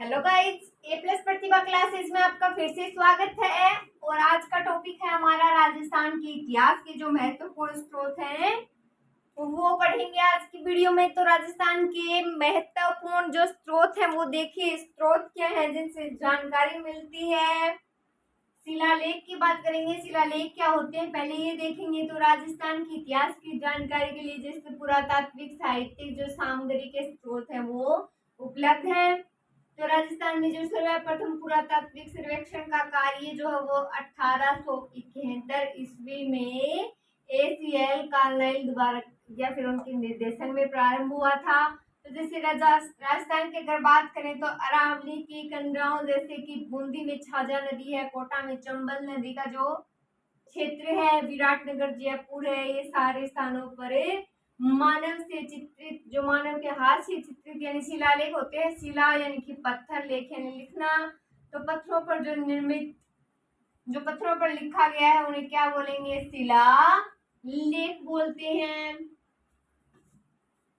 Hello guys, ए plus प्रतिभा classes में आपका फिर से स्वागत है। और आज का टॉपिक है हमारा राजस्थान के इतिहास के जो महत्वपूर्ण स्रोत हैं वो पढ़ेंगे आज की वीडियो में। तो राजस्थान के महत्वपूर्ण जो स्रोत हैं वो देखिए, स्रोत क्या है जिनसे जानकारी मिलती है। शिलालेख की बात करेंगे, शिलालेख क्या होते हैं पहले ये देखेंगे। तो राजस्थान के इतिहास की जानकारी के लिए जैसे पुरातात्विक साहित्यिक जो सामग्री के स्रोत हैं वो उपलब्ध है। तो राजस्थान में जो सर्वप्रथम पुरातात्विक सर्वेक्षण का कार्य जो है वो 1871 ईस्वी में ACL कार्लाइल द्वारा या फिर उनके निर्देशन में प्रारंभ हुआ था। तो जैसे राजस्थान की अगर बात करें तो अरावली की कंदराओं जैसे कि बूंदी में छाजा नदी है, कोटा में चंबल नदी का जो क्षेत्र है, विराटनगर जयपुर है, ये सारे स्थानों पर मानव से चित्रित जो मानव के हाथ से चित्रित यानी शिलालेख होते हैं। शिला यानी कि पत्थर, लेख यानी लिखना। तो पत्थरों पर जो निर्मित जो पत्थरों पर लिखा गया है उन्हें क्या बोलेंगे? शिला लेख बोलते हैं।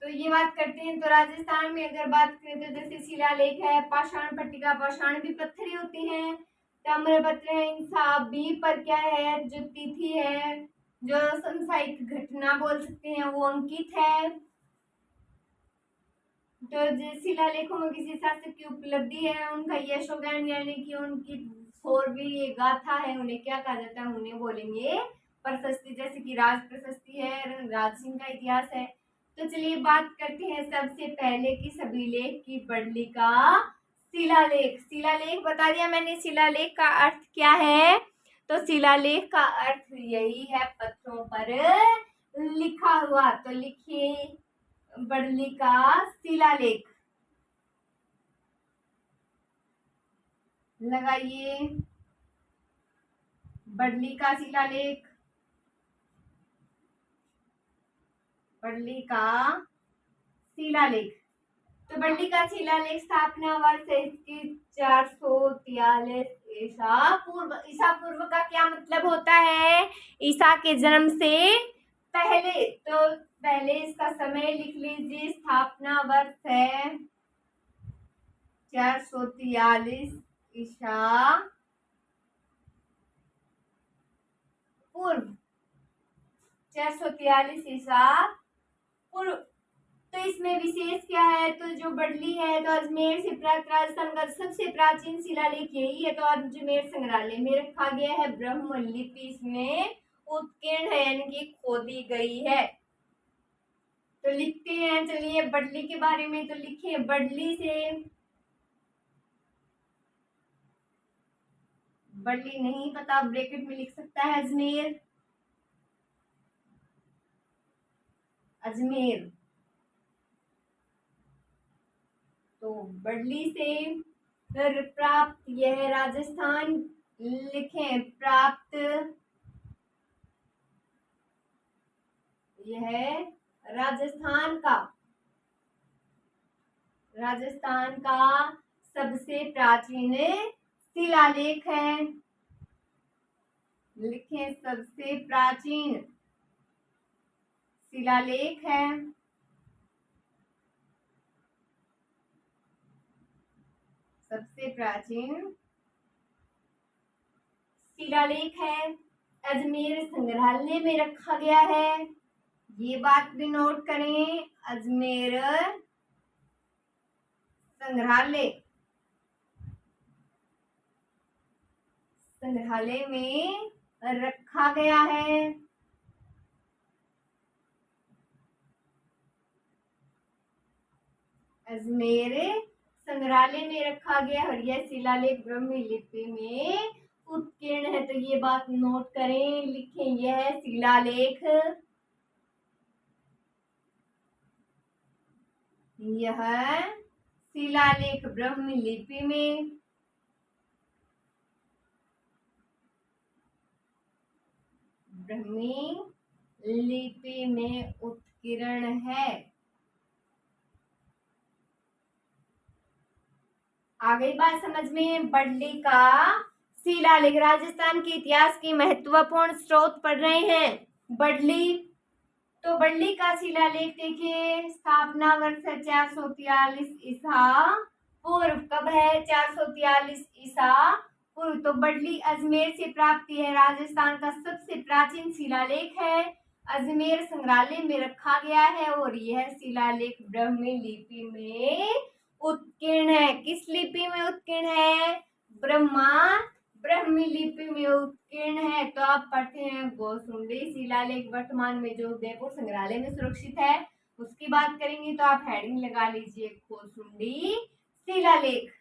तो ये बात करते हैं। तो राजस्थान में अगर बात करें तो जैसे शिलालेख है, पाषाण पट्टिका, पाषाण भी पत्थर ही होते हैं। ताम्रपत्र है, इंसाफ बी पर क्या है? जो तिथि है, जो समसामयिक घटना बोल सकते हैं वो अंकित है। तो शिलालेखों में किसी शासक की उपलब्धि है, उनका यशोगान यानी कि उनकी शौर्य गाथा है, उन्हें क्या कहा जाता है? उन्हें बोलेंगे प्रशस्ति। जैसे कि राज प्रशस्ति है, राज सिंह का इतिहास है। तो चलिए बात करते हैं सबसे पहले की सभी लेख की बड़ली का शिलालेख। शिलालेख बता दिया मैंने, शिलालेख का अर्थ क्या है? तो शिलालेख का अर्थ यही है पत्थरों पर लिखा हुआ। तो लिखिए बड़ली का शिलालेख, लगाइए बड़ली का शिलालेख, बड़ली का शिलालेख। तो बड़ली का शिलालेख स्थापना वर्ष है इसकी 443 ईसा पूर्व। ईसा पूर्व का क्या मतलब होता है? ईसा के जन्म से पहले। तो पहले इसका समय लिख लीजिए। स्थापना वर्ष है 443 ईसा पूर्व, 443 ईसा पूर्व। तो इसमें विशेष क्या है? तो जो बड़ली है तो अजमेर से प्राप्त राजस्थान का सबसे प्राचीन शिलालेख यही है। तो अजमेर संग्रहालय में रखा गया है। ब्रह्म लिपि इसमें उत्कीर्ण है यानी कि खोदी गई है। तो लिखते हैं, चलिए बड़ली के बारे में तो लिखे बड़ली से। बड़ली नहीं पता ब्रैकेट में लिख सकता है अजमेर, अजमेर। तो बड़ली से प्राप्त, यह राजस्थान लिखें प्राप्त, यह राजस्थान का सबसे प्राचीन शिलालेख है। लिखें सबसे प्राचीन शिलालेख है, सबसे प्राचीन शिलालेख है। अजमेर संग्रहालय में रखा गया है, ये बात भी नोट करें। अजमेर संग्रहालय में रखा गया है। अजमेर संग्रहालय में रखा गया और यह शिलालेख ब्राह्मी लिपि में उत्कीर्ण है। तो ये बात नोट करें, लिखें यह शिलालेख, यह शिलालेख ब्राह्मी लिपि में उत्कीर्ण है। आ गई बात समझ में? बड़ली का शिलालेख राजस्थान के इतिहास के महत्वपूर्ण स्रोत पढ़ रहे हैं। बड़ली, तो बड़ली का शिलालेख देखिए, स्थापना वर्ष 443 ईसा पूर्व कब है? 443 ईसा पूर्व। तो बडली अजमेर से प्राप्त है राजस्थान का सबसे प्राचीन शिलालेख है। अजमेर संग्रहालय में रखा गया है और यह शिलालेख ब्राह्मी लिपि में उत्कीर्ण है। किस लिपि में उत्कीर्ण है? ब्राह्मी लिपि में उत्कीर्ण है। तो आप पढ़ते हैं गोसुंडी शिलालेख वर्तमान में जो उदयपुर संग्रहालय में सुरक्षित है उसकी बात करेंगे। तो आप हेडिंग लगा लीजिए गोसुंडी शिलालेख।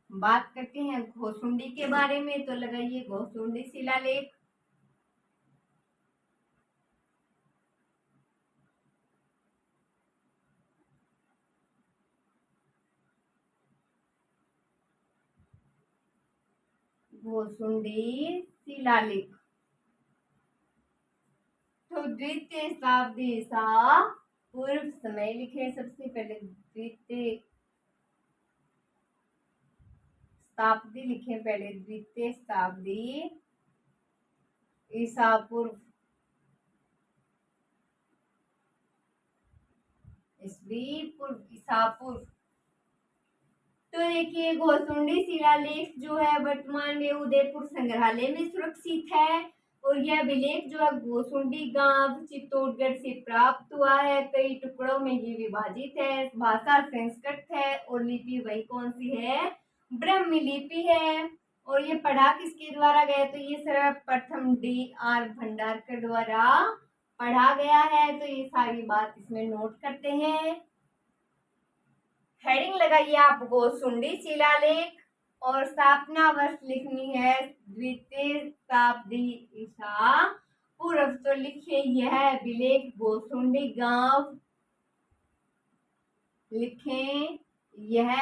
बात करते हैं घोसुंडी के बारे में, तो लगाइए घोसुंडी शिलालेख। घोसुंडी शिलालेख तो द्वितीय शताब्दी ईसा पूर्व समय लिखे। सबसे पहले द्वितीय शताब्दी लिखे, पहले द्वितीय शताब्दी ईसा पूर्व ईसवी पूर्व ईसा पूर्व। तो देखिए घोसुंडी शिलालेख जो है वर्तमान में उदयपुर संग्रहालय में सुरक्षित है और यह अभिलेख जो है घोसुंडी गांव चित्तौड़गढ़ से प्राप्त हुआ है। कई टुकड़ों में ये विभाजित है। भाषा संस्कृत है और लिपि वही कौन सी है? ब्राह्मी लिपि है। और ये पढ़ा किसके द्वारा गया? तो ये सर्वप्रथम D.R. भंडारकर द्वारा पढ़ा गया है। तो ये सारी बात इसमें नोट करते हैं। हेडिंग लगाइए आप घोसुंडी शिलालेख और स्थापना वर्ष लिखनी है द्वितीय शताब्दी ईसा पूर्व। तो लिखिए यह अभिलेख घोसुंडी गांव, लिखें यह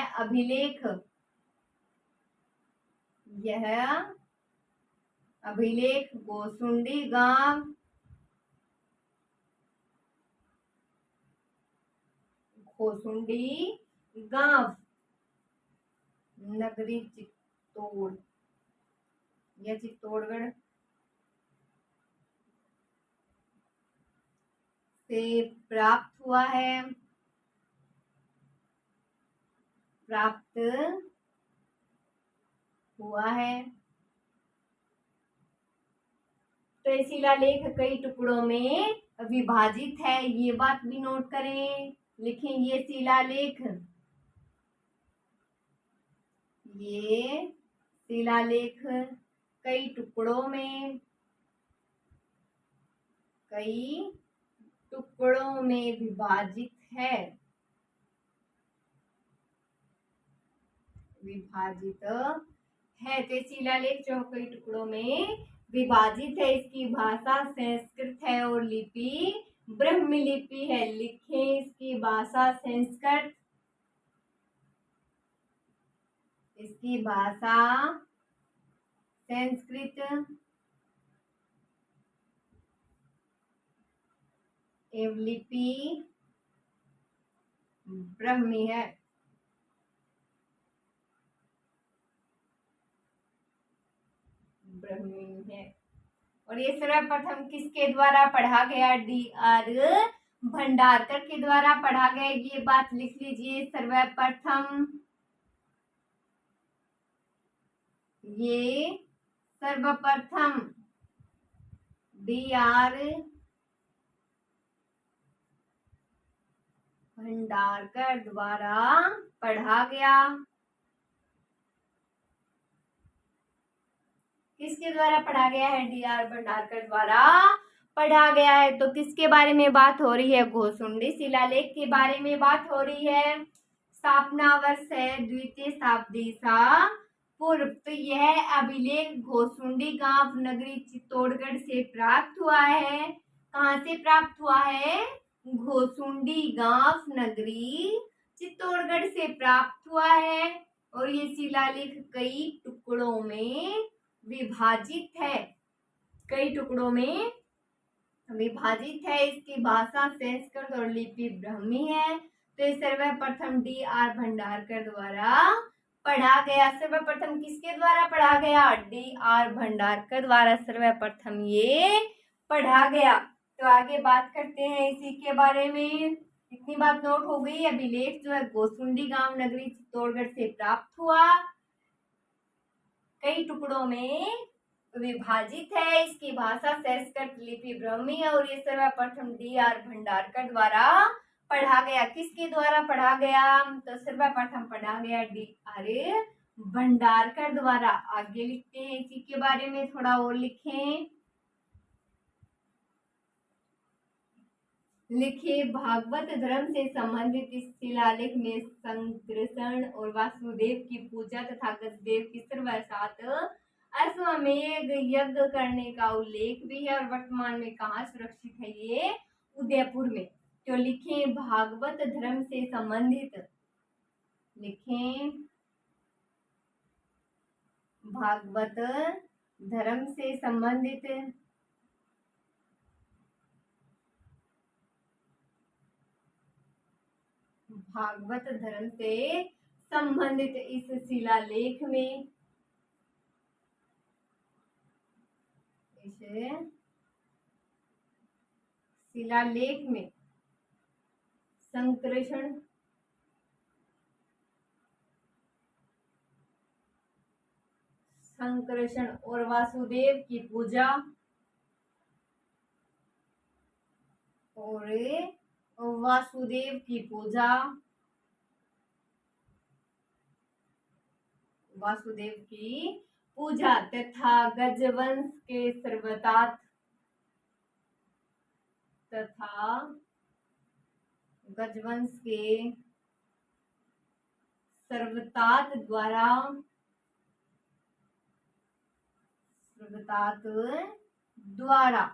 अभिलेख घोसुंडी गांव घोसुंडी गांव नगरी चित्तौड़ या चित्तौड़गढ़ से प्राप्त हुआ है। तो शिलालेख कई टुकड़ों में विभाजित है, ये बात भी नोट करें। लिखें ये शिलालेख कई टुकड़ों में विभाजित है। तो शिलालेख जो कई टुकड़ों में विभाजित है। इसकी भाषा संस्कृत है और लिपि ब्राह्मी लिपि है। लिखें इसकी भाषा संस्कृत, इसकी भाषा संस्कृत एवं लिपि ब्राह्मी है। और ये सर्वप्रथम किसके द्वारा पढ़ा गया? D.R. भंडारकर के द्वारा पढ़ा गया। ये बात लिख लीजिए सर्वप्रथम। D.R. भंडारकर द्वारा पढ़ा गया। किसके द्वारा पढ़ा गया है? D.R. भंडारकर द्वारा पढ़ा गया है। तो किसके बारे में बात हो रही है? घोसुंडी शिलालेख के बारे में बात हो रही है। स्थापना वर्ष है द्वितीय शताब्दी ईसा पूर्व। तो यह अभिलेख घोसुंडी गांव नगरी चित्तौड़गढ़ से प्राप्त हुआ है। कहाँ से प्राप्त हुआ है? घोसुंडी गांव नगरी चित्तौड़गढ़ से प्राप्त हुआ है। और ये शिलालेख कई टुकड़ों में विभाजित है। इसकी भाषा संस्कृत और लिपि ब्राह्मी है। तो सर्वप्रथम D.R. भंडारकर द्वारा पढ़ा गया। सर्वप्रथम किसके द्वारा पढ़ा गया? D.R. भंडारकर द्वारा सर्वप्रथम ये पढ़ा गया। तो आगे बात करते हैं इसी के बारे में। इतनी बात नोट हो गई। अभिलेख जो है गोसुंडी गांव नगरी चित्तौड़गढ़ से प्राप्त हुआ, कई टुकड़ों में विभाजित है। इसकी भाषा संस्कृत लिपि ब्राह्मी है और ये सर्वप्रथम D.R. भंडारकर द्वारा पढ़ा गया। किसके द्वारा पढ़ा गया? तो सर्वप्रथम पढ़ा गया D.R. भंडारकर द्वारा। आगे लिखते हैं इसी के बारे में, थोड़ा और लिखें। लिखे भागवत धर्म से संबंधित इस शिलालेख में संकर्षण और वासुदेव की पूजा तथा गजदेव की सर्वसात अश्वमेध यज्ञ करने का उल्लेख भी है। और वर्तमान में कहाँ सुरक्षित है? ये उदयपुर में। तो लिखें भागवत धर्म से संबंधित, लिखें भागवत धर्म से संबंधित भागवत धर्म से संबंधित इस शिलालेख में संकर्षण और वासुदेव की पूजा तथा गजवंश के सर्वतात द्वारा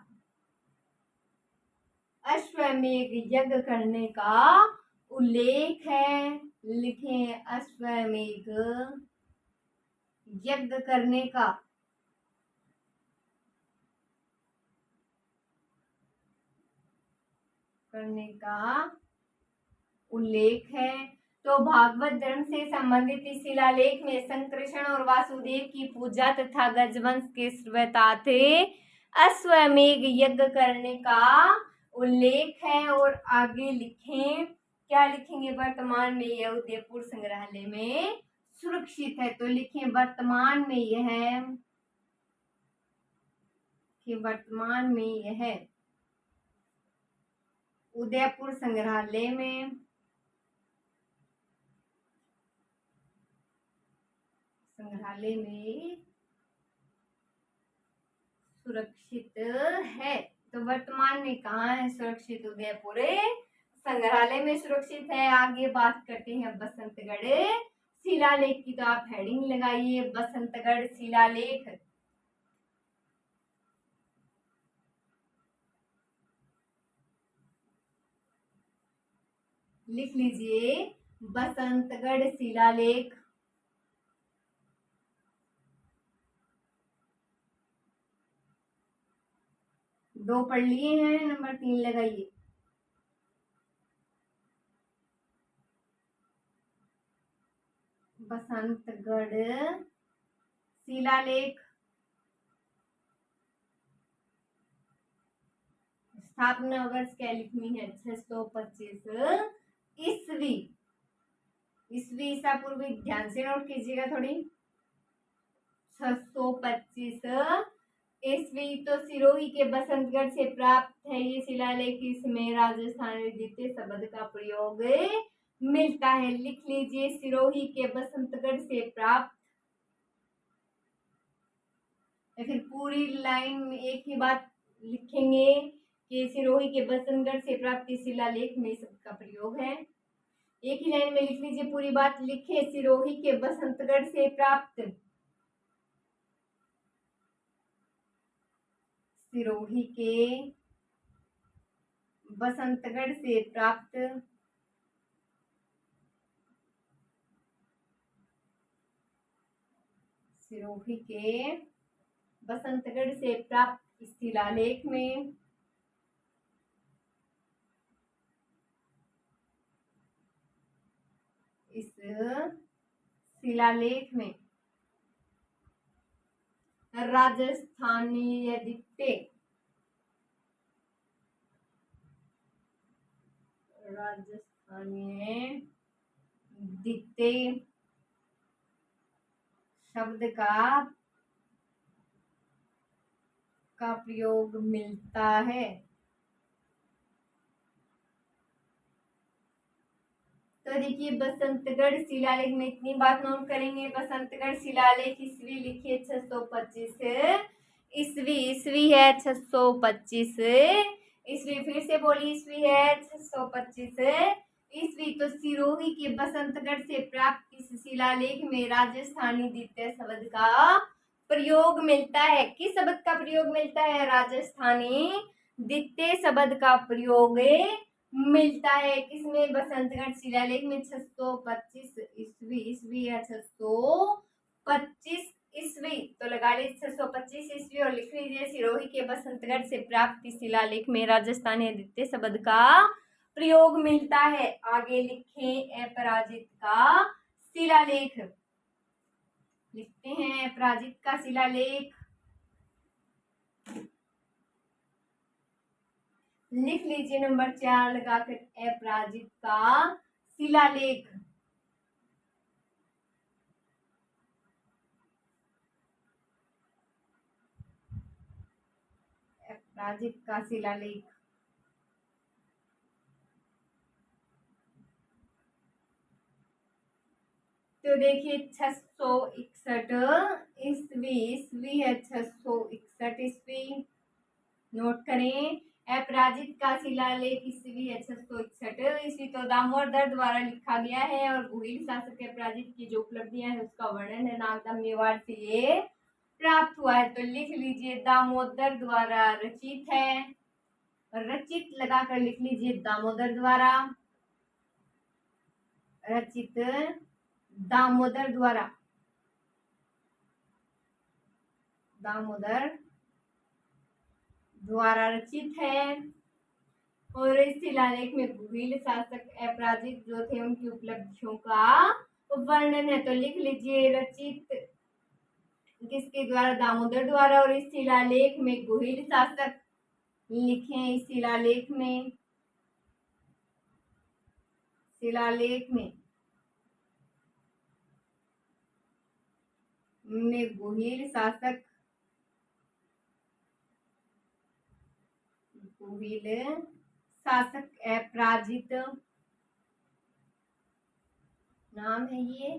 अश्वमेध यज्ञ करने का उल्लेख है। लिखें अश्वमेध यज्ञ करने का उल्लेख है। तो भागवत धर्म से संबंधित इस शिलालेख में संकर्षण और वासुदेव की पूजा तथा गजवंश के सर्वतात अश्वमेध यज्ञ करने का उल्लेख है। और आगे लिखें, क्या लिखेंगे? वर्तमान में यह उदयपुर संग्रहालय में सुरक्षित है। तो लिखें वर्तमान में यह उदयपुर संग्रहालय में सुरक्षित है। तो वर्तमान में कहाँ है सुरक्षित? उदयपुर संग्रहालय में सुरक्षित है। आगे बात करते हैं बसंतगढ़ शिलालेख की। तो आप हेडिंग लगाइए बसंतगढ़ शिलालेख। लिख लीजिए बसंतगढ़ शिलालेख। दो पढ़ लिए हैं, नंबर 3 लगाइए। बसंतगढ़ शिलालेख। स्थापना वर्ष क्या लिखनी है? 625 ईस्वी। ईसा पूर्व ध्यान से नोट कीजिएगा थोड़ी। 625 ईस्वी। तो सिरोही के बसंतगढ़ से प्राप्त है ये शिलालेख। इसमें राजस्थानी द्वितीय शब्द का प्रयोग मिलता है। लिख लीजिए सिरोही के बसंतगढ़ से प्राप्त। या फिर पूरी लाइन में एक ही बात लिखेंगे कि सिरोही के बसंतगढ़ से प्राप्त शिलालेख में शब्द का प्रयोग है। एक ही लाइन में लिख लीजिए, पूरी बात लिखे। सिरोही के बसंतगढ़ से प्राप्त, सिरोही के बसंतगढ़ से प्राप्त सिरोही के बसंतगढ़ से प्राप्त शिलालेख में इस शिलालेख में राजस्थानी द्वितीय राजस्थानी द्वितीय शब्द का प्रयोग मिलता है। तो देखिए बसंतगढ़ शिलालेख में इतनी बात नोट करेंगे। बसंतगढ़ शिलालेख ईस्वी लिखिए 625 ईस्वी। ईस्वी है 625 ईस्वी। फिर से बोली ईस्वी है 625 ईस्वी। तो सिरोही के बसंतगढ़ से प्राप्त इस शिलालेख में राजस्थानी द्वितीय शब्द का प्रयोग मिलता है। किस शब्द का प्रयोग मिलता है? राजस्थानी द्वितीय शब्द का प्रयोग मिलता है। किसमें? बसंतगढ़ शिलालेख में 625 ईस्वी। ईस्वी है 625 ईस्वी। तो लगा लीजिए 625 ईस्वी और लिख लीजिए सिरोही के बसंतगढ़ से प्राप्त शिलालेख में राजस्थानी द्वितीय शब्द का प्रयोग मिलता है। आगे लिखें अपराजित का शिलालेख। लिखते हैं अपराजित का शिलालेख। लिख लीजिए नंबर 4 लगाकर अपराजित का शिलालेख। अपराजित का शिलालेख। तो देखिए 661 ईस्वी। ईस्वी है 661 ईस्वी। नोट करें अपराजित का शिलालेख ईस्वी है 661 ईस्वी। तो दामोदर द्वारा लिखा गया है और गुहिल शासक अपराजित की जो उपलब्धियां है उसका वर्णन है। नागदा मेवाड़ से ये प्राप्त हुआ है। तो लिख लीजिए दामोदर द्वारा रचित है। रचित लगाकर लिख लीजिए दामोदर द्वारा रचित। दामोदर द्वारा। दामोदर द्वारा रचित है। और इस शिलालेख में गुहिल शासक अपराजित जो थे उनकी उपलब्धियों का वर्णन है। तो लिख लीजिए रचित किसके द्वारा? दामोदर द्वारा। और इस शिलालेख में गुहिल शासक लिखे। इस शिलालेख में गुहिल शासक अपराजित नाम है ये।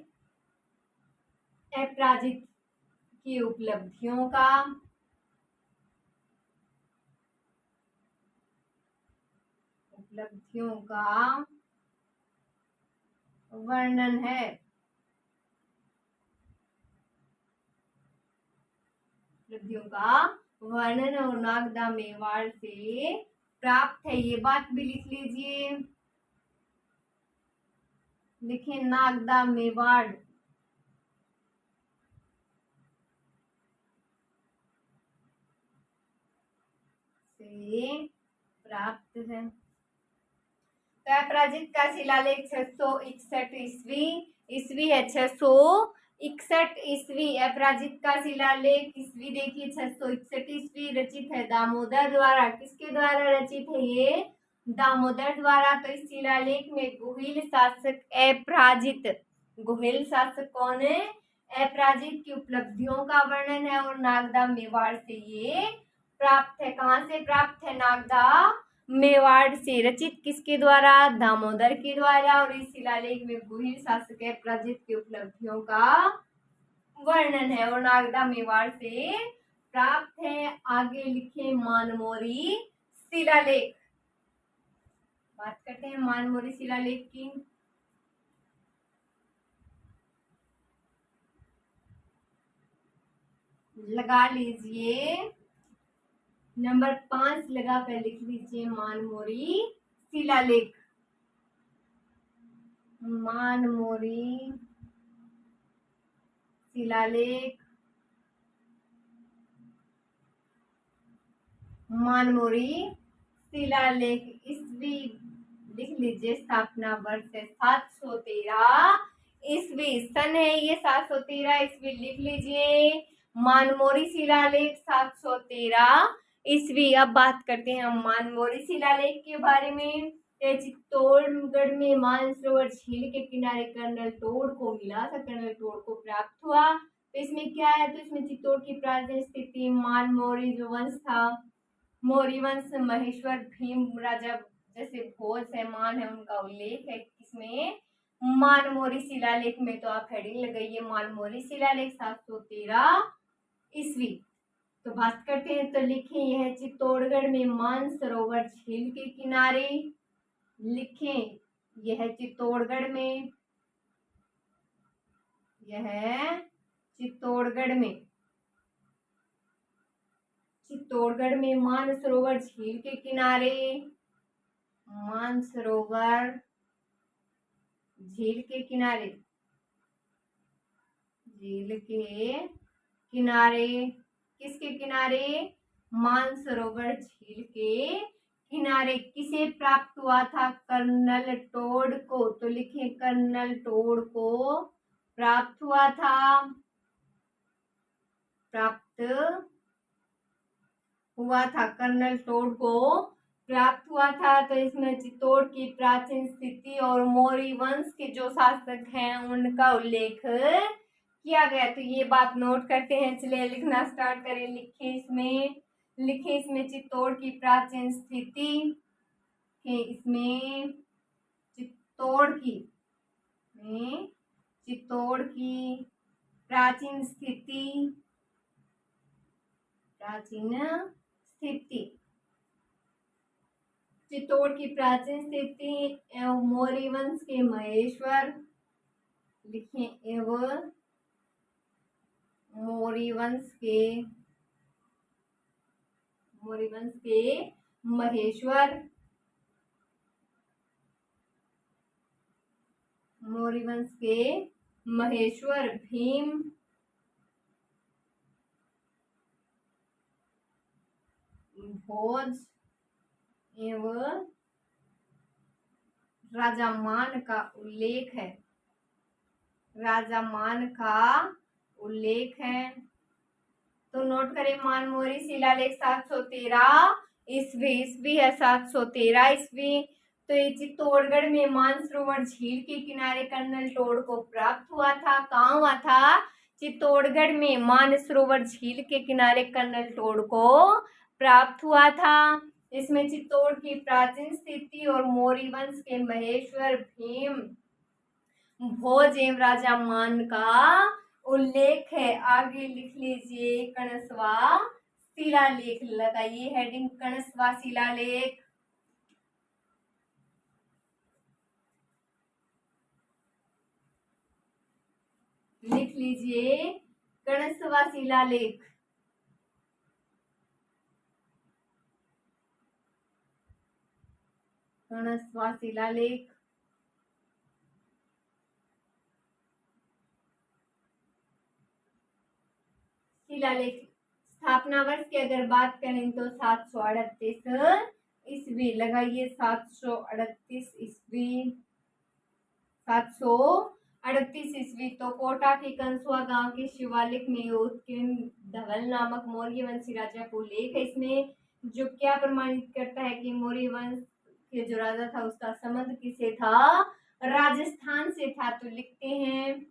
अपराजित की उपलब्धियों का वर्णन है। उपलब्धियों का वर्णन और नागदा मेवाड़ से प्राप्त है। ये बात भी लिख लीजिए। लिखें नागदा मेवाड़ से प्राप्त है। तो अपराजित का शिलालेख 661 ईस्वी। ईस्वी है 661 ईस्वी। अपराजित का शिलालेख ईस्वी देखिए 661 ईस्वी। रचित है दामोदर द्वारा। किसके द्वारा रचित है ये? दामोदर द्वारा। तो इस शिलालेख में गुहिल शासक अपराजित। गुहिल शासक कौन है? अपराजित की उपलब्धियों का वर्णन है और नागदा मेवाड़ से ये प्राप्त है। कहाँ से प्राप्त है? नागदा मेवाड़ से। रचित किसके द्वारा? दामोदर के द्वारा। और इस शिलालेख में गुहिल शासक अपराजित की उपलब्धियों का वर्णन है और नागदा मेवाड़ से प्राप्त है। आगे लिखे मानमोरी शिलालेख। बात करते हैं मानमोरी शिलालेख की। लगा लीजिए नंबर 5 लगाकर लिख लीजिए मानमोरी शिलालेख। मानमोरी शिलालेख। मानमोरी शिलालेख ईस्वी लिख लीजिए। स्थापना वर्ष है 713 ईस्वी। सन है ये 713 ईस्वी। लिख लीजिए मानमोरी शिलालेख 713 ईस्वी। अब बात करते हैं हम मानमोरी शिलालेख के बारे में। ये चित्तौड़गढ़ में मानसरोवर झील के किनारे कर्नल टोड को मिला था, कर्नल टोड को प्राप्त हुआ। तो इसमें क्या है, तो इसमें चित्तौड़ की प्राचीन स्थिति, मान मौर्य जो वंश था, मौर्य वंश, महेश्वर, भीम राजा जैसे भोज है, मान है, उनका उल्लेख है इसमें मानमोरी शिलालेख में। तो आप हेडिंग लगाइए मानमोरी शिलालेख 713 ईस्वी। तो बात करते हैं, तो लिखें यह चित्तौड़गढ़ में मानसरोवर झील के किनारे, लिखें यह चित्तौड़गढ़ में, यह चित्तौड़गढ़ में मानसरोवर झील के किनारे, मानसरोवर झील के किनारे, झील के किनारे, किसके किनारे, मानसरोवर झील के किनारे किसे प्राप्त हुआ था, कर्नल टोड को। तो लिखें कर्नल टोड को प्राप्त हुआ था, प्राप्त हुआ था, कर्नल टोड को प्राप्त हुआ था। तो इसमें चित्तौड़ की प्राचीन स्थिति और मौर्य वंश के जो शासक हैं उनका उल्लेख किया गया। तो ये बात नोट करते हैं, चलिए लिखना स्टार्ट करें। लिखें इसमें चित्तौड़ की प्राचीन स्थिति, इसमें चित्तौड़ की प्राचीन स्थिति, चित्तौड़ की प्राचीन स्थिति एवं मौर्य वंश के महेश्वर, लिखें एवं मौर्य वंश के महेश्वर, मौर्य वंश के महेश्वर, भीम, भोज एवं राजा मान का उल्लेख है, राजा मान का उल्लेख है। तो नोट करें मानमोरी शिलालेख 713 ईस्वी है, 713 ईस्वी। तो ये चित्तौड़गढ़ में मानसरोवर झील के किनारे कर्नल टोड को प्राप्त हुआ था। कहाँ हुआ था, चित्तौड़गढ़ में मानसरोवर झील के किनारे कर्नल टोड को प्राप्त हुआ था। इसमें चित्तौड़ की प्राचीन स्थिति और मौर्य वंश के महेश्वर, भीम, भोज एवं राजा मान का उल्लेख है। आगे लिख लीजिए कणस्वा शिलालेख, लगाइए हेडिंग कणस्वा शिलालेख। लिख लीजिए कणस्वा शिलालेख, कणस्वा शिलालेख। शिलालेख स्थापना वर्ष की अगर बात करें तो 738 ईस्वी, लगाइए 738 ईस्वी, 738 ईस्वी। तो कोटा के कंसुआ गांव के शिवालिक में उत्कीर्ण धवल नामक मौर्य वंशी राजा को उल्लेख है। इसमें जो क्या प्रमाणित करता है कि मौर्य वंश के जो राजा था उसका संबंध किसे था, राजस्थान से था। तो लिखते हैं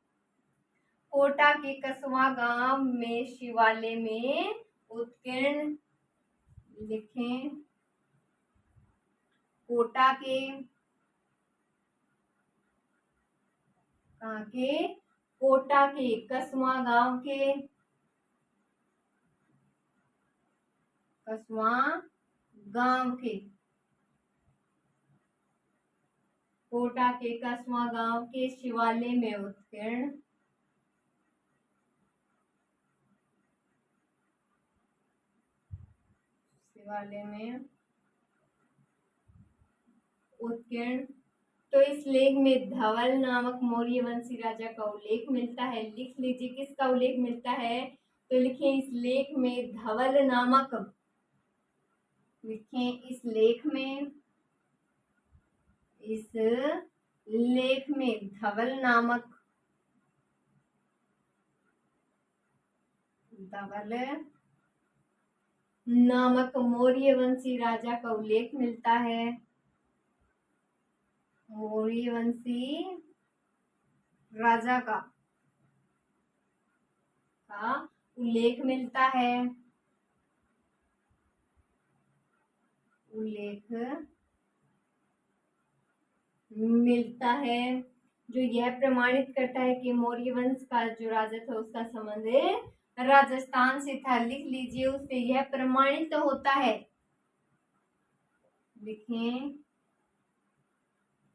कोटा के कसवा गांव में शिवालय में उत्कीर्ण, लिखें कोटा के, कहाँ के, कोटा के कसवा गांव के, कसवा गांव के, कोटा के कसवा गांव के शिवालय में उत्कीर्ण, शिवालय में उत्कीर्ण। तो इस लेख में धवल नामक मौर्य वंशी राजा का उल्लेख मिलता है। लिख लीजिए किसका उल्लेख मिलता है, तो लिखें इस लेख में धवल नामक, लिखें इस लेख में, इस लेख में धवल नामक, धवल नामक मौर्य वंशी राजा का उल्लेख मिलता है। मौर्य वंशी राजा का उल्लेख मिलता है। उल्लेख मिलता है जो यह प्रमाणित करता है कि मौर्य वंश का जो राजा था उसका संबंध राजस्थान से था। लिख लीजिए, उससे यह प्रमाणित होता है। लिखें,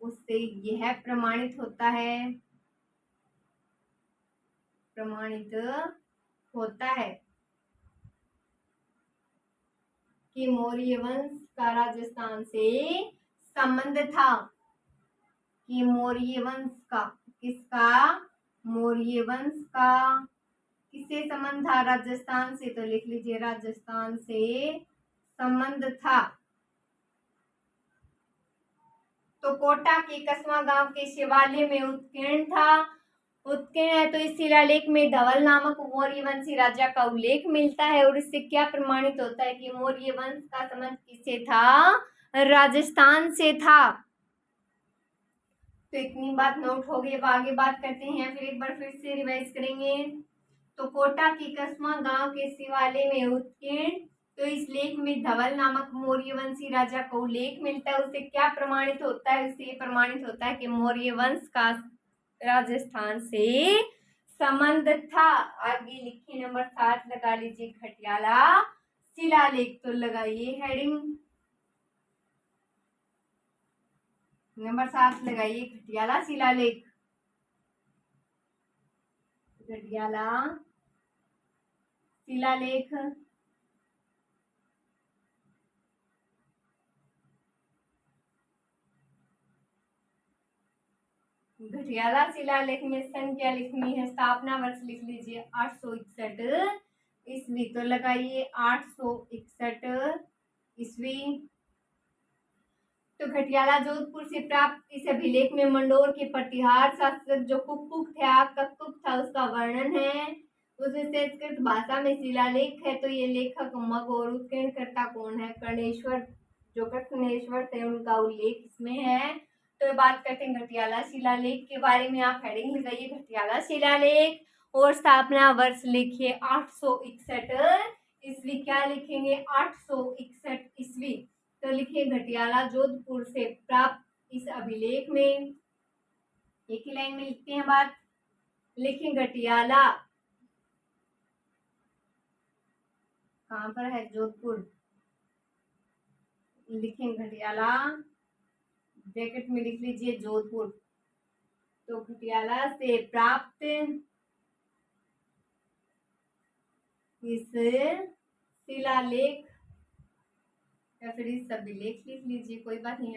उससे यह प्रमाणित होता है। प्रमाणित होता है कि मौर्य वंश का राजस्थान से संबंध था। कि मौर्य वंश का, किसका? मौर्य वंश का किससे संबंध था? राजस्थान से। तो लिख लीजिए, राजस्थान से संबंध था। तो कोटा के कसवा गांव के शिवालय में उत्कीर्ण था। उत्कीर्ण है तो इस शिलालेख में धवल नामक मौर्य वंशी राजा का उल्लेख मिलता है। और इससे क्या प्रमाणित होता है कि मौर्य वंश का संबंध किससे था? राजस्थान से था। तो इतनी बात नोट हो गई। अब आगे बात करते हैं, फिर एक बार फिर से रिवाइज करेंगे। तो कोटा की कसवा गांव के शिवालय में उत्कीर्ण, तो इस लेख में धवल नामक मौर्य वंशी राजा का उल्लेख मिलता है। उससे क्या प्रमाणित होता है? उससे प्रमाणित होता है कि मौर्य वंश का राजस्थान से संबंध था। आगे लिखिए, नंबर 7 लगा लीजिए, खटियाला शिलालेख। तो लगाइए हेडिंग, नंबर 7 लगाइए, खटियाला शिलालेख। खटियाला शिलालेख। घटियाला शिलालेख में सन क्या लिखनी है? स्थापना वर्ष लिख लीजिए 861 ईस्वी। तो लगाइए 861 ईस्वी। तो घटियाला जोधपुर से प्राप्त इस अभिलेख में मंडोर के प्रतिहार शासक जो कुक्कुक था उसका वर्णन है। उसमें संस्कृत भाषा में शिलालेख है। तो ये लेखक मग और उत्कीर्णकर्ता कौन है? कर्णेश्वर, जो कृष्णेश्वर थे, उनका उल्लेख इसमें है। तो बात करते हैं घटियाला शिलालेख के बारे में। आप हेडिंग लगाइए, घटियाला शिलालेख। और स्थापना वर्ष लिखिए 861 ईस्वी। क्या लिखेंगे? 861 ईस्वी। तो लिखिए, घटियाला जोधपुर से प्राप्त इस अभिलेख में, एक ही लाइन में लिखते हैं बात। लिखिए, घटियाला कहाँ पर है? जोधपुर। लिखें घटियाला, ब्रैकेट में लिख लीजिए जोधपुर। तो घटियाला से प्राप्त इस शिलालेख या फिर इस अभिलेख लिख लीजिए, कोई बात नहीं।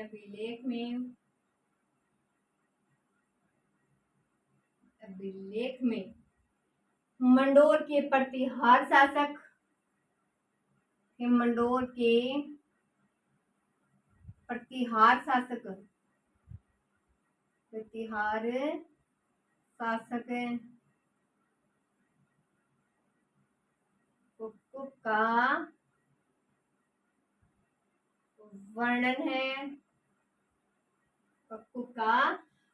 अभिलेख में मंडोर के प्रतिहार शासक, मंडोर के प्रतिहार शासक कुक्कुट का वर्णन है। कुक्कुट का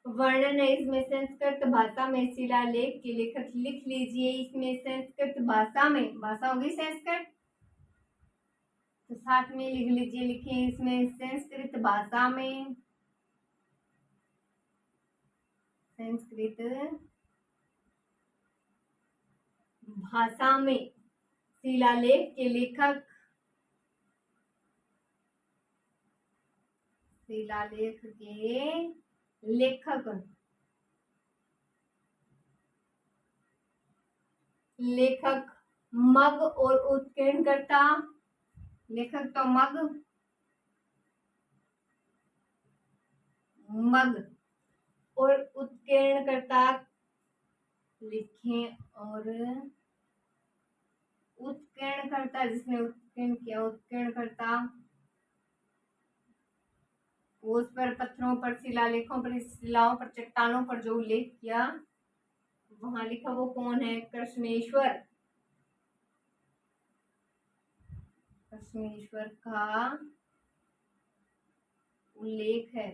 वर्णन है। इसमें संस्कृत भाषा में शिलालेख के लेखक लिख लीजिए। इसमें संस्कृत भाषा में, भाषा होगी संस्कृत, तो साथ में लिख लीजिए। लिखिए, इसमें संस्कृत भाषा में, संस्कृत भाषा में शिलालेख के लेखक, शिलालेख के लेखक मग और उत्कीर्णकर्ता, लेखक तो मग और उत्कीर्णकर्ता लिखें। और उत्कीर्णकर्ता, जिसने उत्कीर्ण किया, उत्कीर्णकर्ता उस पर पत्थरों पर, शिलालेखों पर, शिलाओं पर, चट्टानों पर जो उल्लेख किया वहां लिखा, वो कौन है? कृष्णेश्वर। कृष्णेश्वर का उल्लेख है।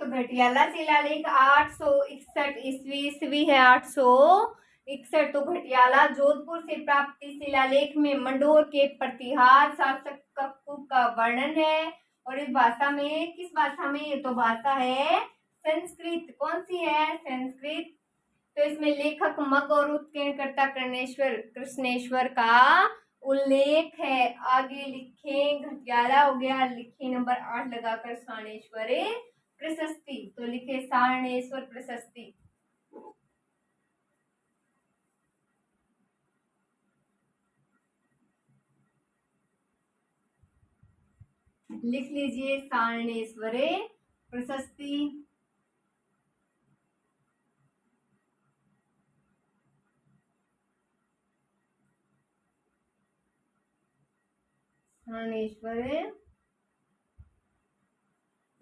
तो घटियाला शिलालेख 861 ईस्वी, ईस्वी है 861। तो घटियाला जोधपुर से प्राप्त शिलालेख में मंडोर के प्रतिहार शासक कप्पू का वर्णन है। और इस भाषा में, किस भाषा में, ये तो भाषा है संस्कृत। कौन सी है? संस्कृत। तो इसमें लेखक मग और उत्कीर्णकर्ता कृष्णेश्वर का उल्लेख है। आगे लिखें, घटियाला हो गया, लिखे नंबर 8 लगाकर सारणेश्वर प्रशस्ति। तो लिखे सारणेश्वर प्रशस्ति। लिख लीजिए सारणेश्वर प्रशस्ति। सारणेश्वर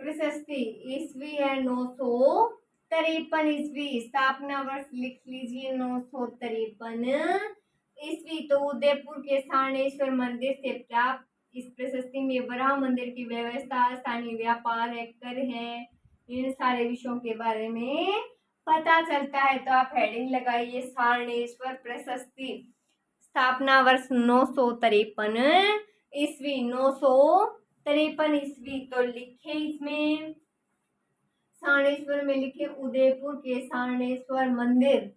प्रशस्ति। ईस्वी है 953 ईस्वी। स्थापना वर्ष लिख लीजिए 953 ईस्वी। तो उदयपुर के सारणेश्वर मंदिर से प्राप्त इस प्रशस्ति में वराह मंदिर की व्यवस्था, स्थानीय व्यापार कर है, इन सारे विषयों के बारे में पता चलता है। तो आप हेडिंग लगाइए सारणेश्वर प्रशस्ति। स्थापना वर्ष 953 ईस्वी, 953 ईस्वी। तो लिखे इसमें सारणेश्वर में लिखे उदयपुर के सारणेश्वर मंदिर,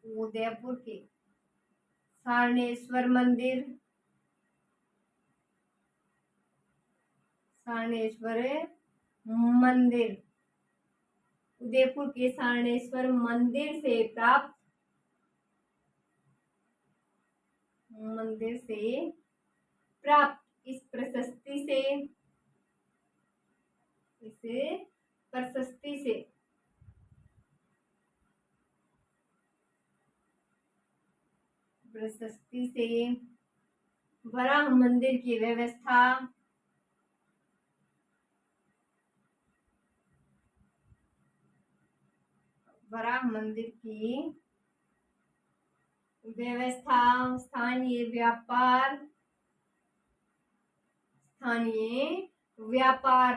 उदयपुर के सारणेश्वर मंदिर, सारणेश्वर मंदिर, उदयपुर के सारणेश्वर मंदिर से प्राप्त, इस प्रशस्ति से, वराह मंदिर की व्यवस्था, स्थानीय व्यापार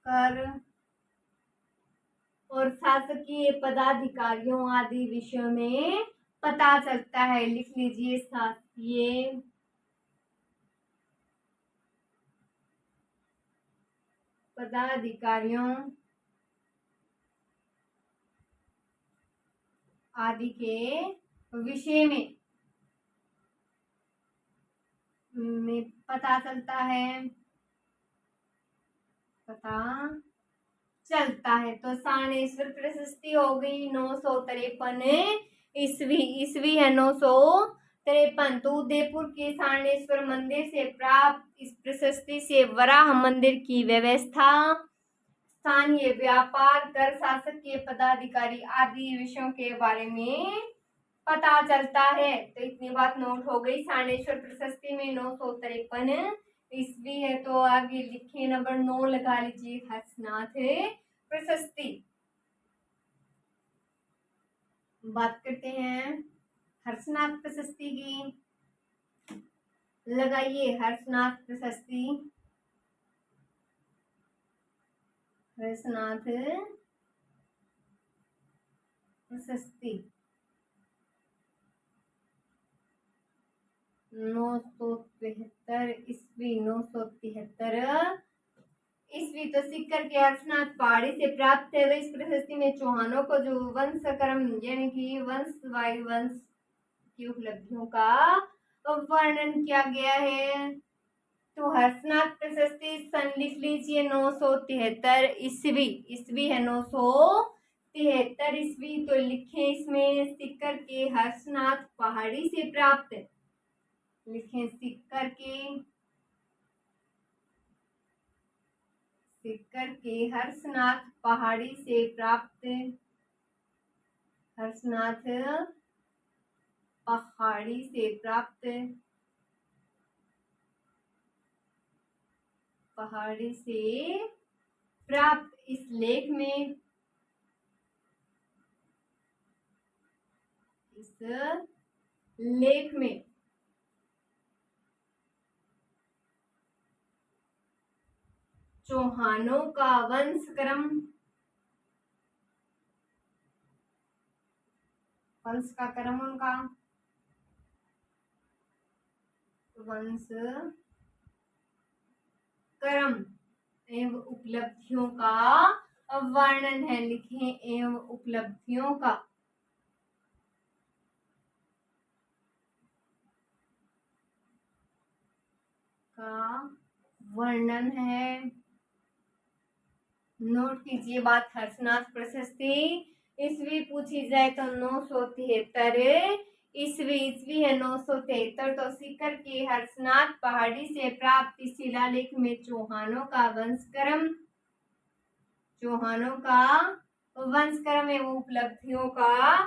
कर और शासकीय पदाधिकारियों आदि विषयों में पता चलता है। लिख लीजिए शासकीय पदाधिकारियों आदि के विषय में पता चलता है। तो सारणेश्वर प्रशस्ति हो गई 953 ईस्वी, ईस्वी है 953। तो उदयपुर के सारणेश्वर मंदिर से प्राप्त इस प्रशस्ति से वराह मंदिर की व्यवस्था, स्थानीय व्यापार कर, शासक के पदाधिकारी आदि विषयों के बारे में पता चलता है। तो इतनी बात नोट हो गई। सारणेश्वर प्रशस्ति में 953 ईस्वी है। तो आगे लिखे नंबर 9 लगा लीजिए हर्षनाथ प्रशस्ति। बात करते हैं हर्षनाथ प्रशस्ति की। लगाइए हर्षनाथ प्रशस्ति, हर्षनाथ प्रशस्ति 973 ईस्वी, 973 ईस्वी। तो सीकर के हर्षनाथ पहाड़ी से प्राप्त है। इस प्रशस्ति में चौहानों को जो वंशक्रम यानी कि वंशवाही वंश की उपलब्धियों का वर्णन किया गया है। तो हर्षनाथ प्रशस्ति सन लिख लीजिए 973 ईस्वी, ईस्वी है 973 ईस्वी। तो लिखे इसमें सीकर के हर्षनाथ पहाड़ी से प्राप्त, लिखें सीकर के हर्षनाथ पहाड़ी से प्राप्त, हर्षनाथ पहाड़ी से प्राप्त, इस लेख में, लेख में चौहानों का वंश का क्रम उनका वंश क्रम एवं उपलब्धियों का वर्णन है। लिखें एवं उपलब्धियों का वर्णन है। नोट कीजिए बात। हर्षनाथ प्रशस्ति ईस्वी पूछी जाए तो 973 ईस्वी है 973। तो सीकर के हर्षनाथ पहाड़ी से प्राप्त शिलालेख में चौहानों का वंशक्रम एवं उपलब्धियों का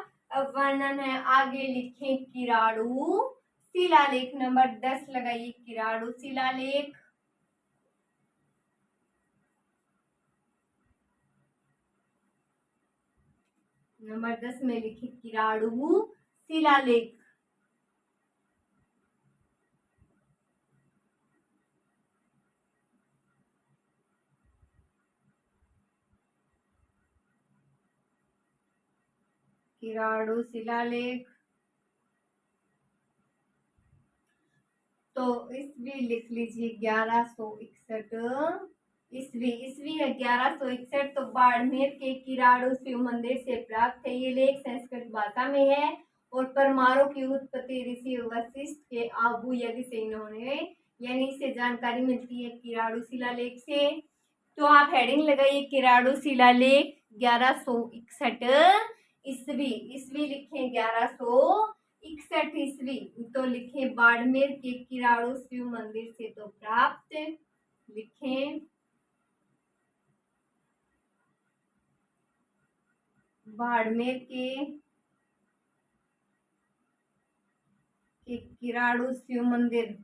वर्णन है। आगे लिखें किराड़ू शिलालेख। नंबर 10 लगाइए किराड़ू शिलालेख। नंबर 10 में लिखिए किराड़ू शिलालेख। किराड़ू शिलालेख। तो ईस्वी लिख लीजिए 1161 ईस्वी है 1161। तो बाड़मेर के किराड़ू शिव मंदिर से प्राप्त है। ये लेख संस्कृत भाषा में है और परमाणु की उत्पत्ति ऋषि वशिष्ठ के आबू यज्ञ से इन्होंने यानी इससे जानकारी मिलती है किराड़ू शिलालेख से। तो आप हेडिंग लगाइए किराड़ू शिलालेख 1161 ईस्वी लिखें 1161 ईस्वी। तो लिखें बाड़मेर के किराड़ू शिव मंदिर से तो प्राप्त। लिखें बाड़मेर के किराड़ू शिव मंदिर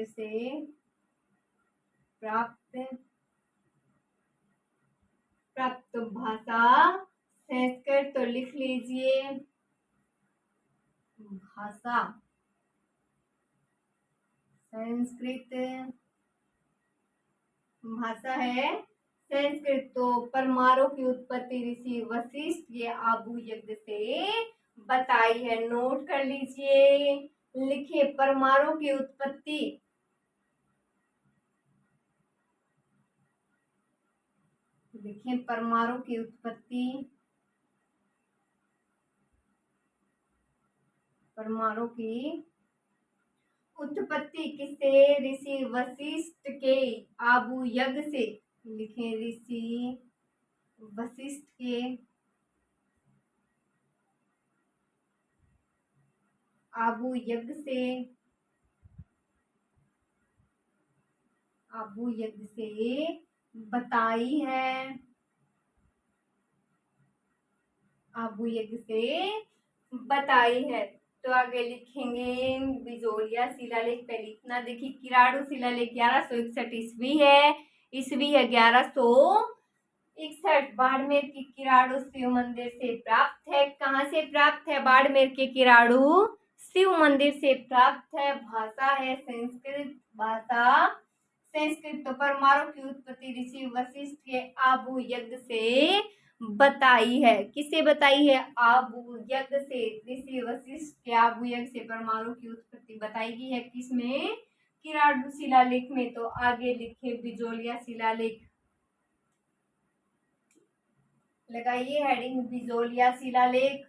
से प्राप्त भाषा संस्कृत। तो लिख लीजिए भाषा संस्कृत भाषा है संस्कृत। तो परमाणु की उत्पत्ति ऋषि वशिष्ठ के आबू यज्ञ से बताई है। नोट कर लीजिए। लिखिए परमाणु की उत्पत्ति परमाणु की उत्पत्ति किससे? ऋषि वशिष्ठ के आबू यज्ञ से। लिखें ऋषि वशिष्ठ के आबू यज्ञ से बताई है। आबू यज्ञ से बताई है। तो आगे लिखेंगे बिजोलिया शिलालेख। पहले इतना देखिए किराड़ू शिलालेख 1161 ईस्वी है। ईस्वी है 1161। बाड़मेर की किराड़ू शिव मंदिर से प्राप्त है। कहाँ से प्राप्त है? बाड़मेर के किराड़ू शिव मंदिर से प्राप्त है। भाषा है संस्कृत भाषा संस्कृत। तो परमाणु की उत्पत्ति ऋषि वशिष्ठ के आबू यज्ञ से बताई है। किसे बताई है? आबू यज्ञ से। ऋषि वशिष्ठ के आबू यज्ञ से परमाणु की उत्पत्ति बताई गई है। किसमें? किराड़ू शिलालेख में। तो आगे लिखे बिजोलिया शिलालेख। लगाइए हेडिंग बिजोलिया शिलालेख।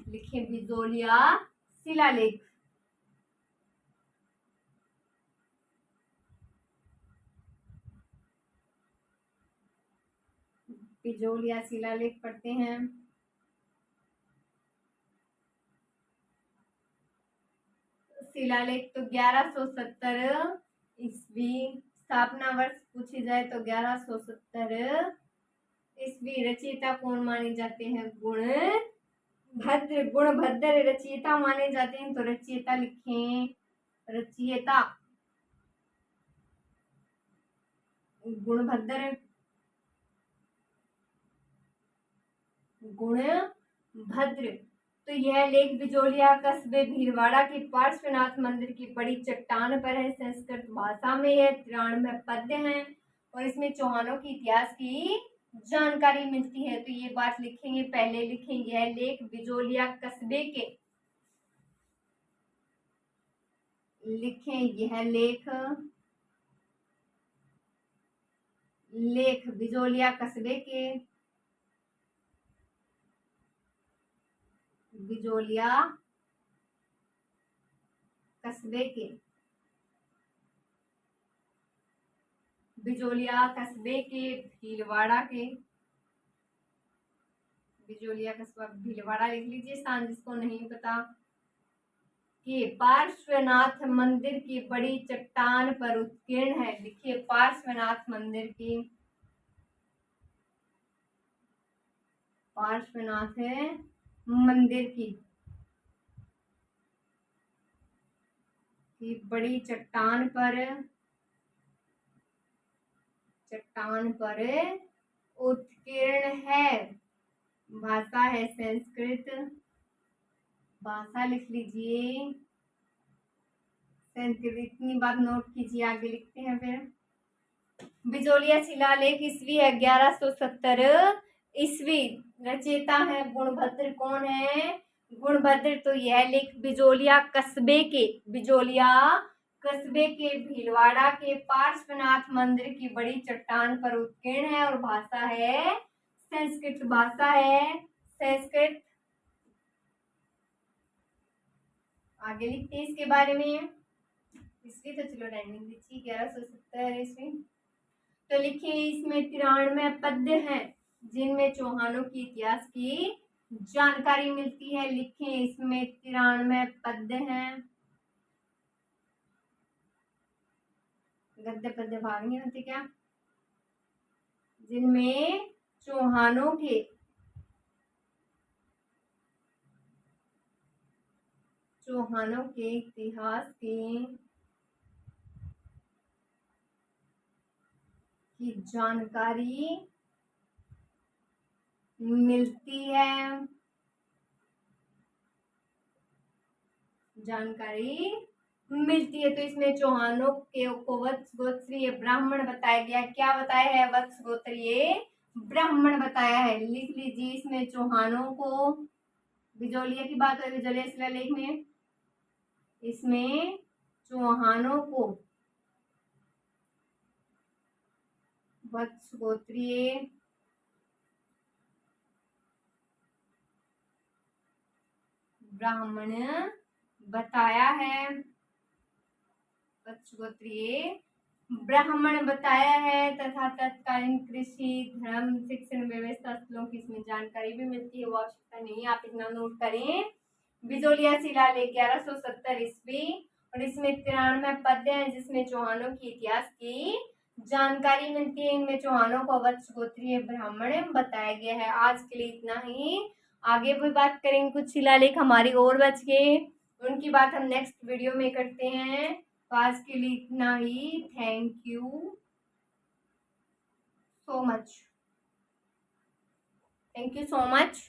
लिखे बिजोलिया शिलालेख। बिजोलिया शिलालेख पढ़ते हैं। शिलालेख तो 1170 ईस्वी। स्थापना वर्ष पूछी जाए तो 1170 ईस्वी। रचयिता कौन माने जाते हैं? गुणभद्र रचयिता माने जाते हैं। तो रचयिता लिखें रचयिता गुणभद्र, गुणभद्र। तो यह लेख बिजोलिया कस्बे भीलवाड़ा के पार्श्वनाथ मंदिर की बड़ी चट्टान पर है। संस्कृत भाषा में यह 93 पद्य हैं और इसमें चौहानों के इतिहास की जानकारी मिलती है। तो ये बात लिखेंगे, पहले लिखेंगे यह लेख बिजोलिया कस्बे के, लिखें यह लेख बिजोलिया कस्बे के, बिजोलिया कस्बे के, बिजोलिया कस्बे के भीलवाड़ा के, बिजोलिया कस्बा भीलवाड़ा लिख लीजिए स्थान जिसको नहीं पता, कि पार्श्वनाथ मंदिर की बड़ी चट्टान पर उत्कीर्ण है। देखिए पार्श्वनाथ मंदिर की, पार्श्वनाथ है मंदिर की बड़ी चट्टान पर उत्कीर्ण है। भाषा है संस्कृत, भाषा लिख लीजिए संस्कृत। इतनी बात नोट कीजिए, आगे लिखते हैं फिर। बिजोलिया शिलालेख ईस्वी 1170 ईस्वी, रचयिता है गुणभद्र। कौन है? गुणभद्र। तो यह लेख बिजोलिया कस्बे के, बिजोलिया कस्बे के भीलवाड़ा के पार्श्वनाथ मंदिर की बड़ी चट्टान पर उत्कीर्ण है और भाषा है संस्कृत, भाषा है संस्कृत। आगे लिखते हैं इसके बारे में। ईस्वी तो चलो रैंडम दीजिए, 1170 ईस्वी। तो लिखिए इसमें 93 पद्य हैं जिनमें चौहानों के इतिहास की जानकारी मिलती है। लिखें इसमें 93 पद्य हैं। गद्य पद्य भाग नहीं होते क्या? जिनमें चौहानों के इतिहास की जानकारी मिलती है, तो इसमें चौहानों के को वत्स गोत्रीय ब्राह्मण बताया गया। क्या बताया है? वत्स गोत्रीय ब्राह्मण बताया है। लिख लीजिए इसमें चौहानों को, बिजोलिया की बात है बिजोलिया शिलालेख में, इसमें चौहानों को वत्स गोत्रीय ब्राह्मण बताया है, वत्स गोत्रीय ब्राह्मण बताया है तथा तत्कालीन कृषि धर्म शिक्षण व्यवस्था स्थलों की इसमें जानकारी भी मिलती है। वो आवश्यकता नहीं है, आप इतना नोट करें। बिजोलिया शिलालेख 1170 ईस्वी और इसमें 93 पद्य हैं जिसमें चौहानों की इतिहास की जानकारी मिलती है। इनमें चौहानों को वत्स गोत्रीय ब्राह्मण बताया गया है। आज के लिए इतना ही, आगे भी बात करेंगे। कुछ शिलालेख हमारी और बच गए, उनकी बात हम नेक्स्ट वीडियो में करते हैं। तो आज के लिए इतना ही। Thank you so much, thank you so much.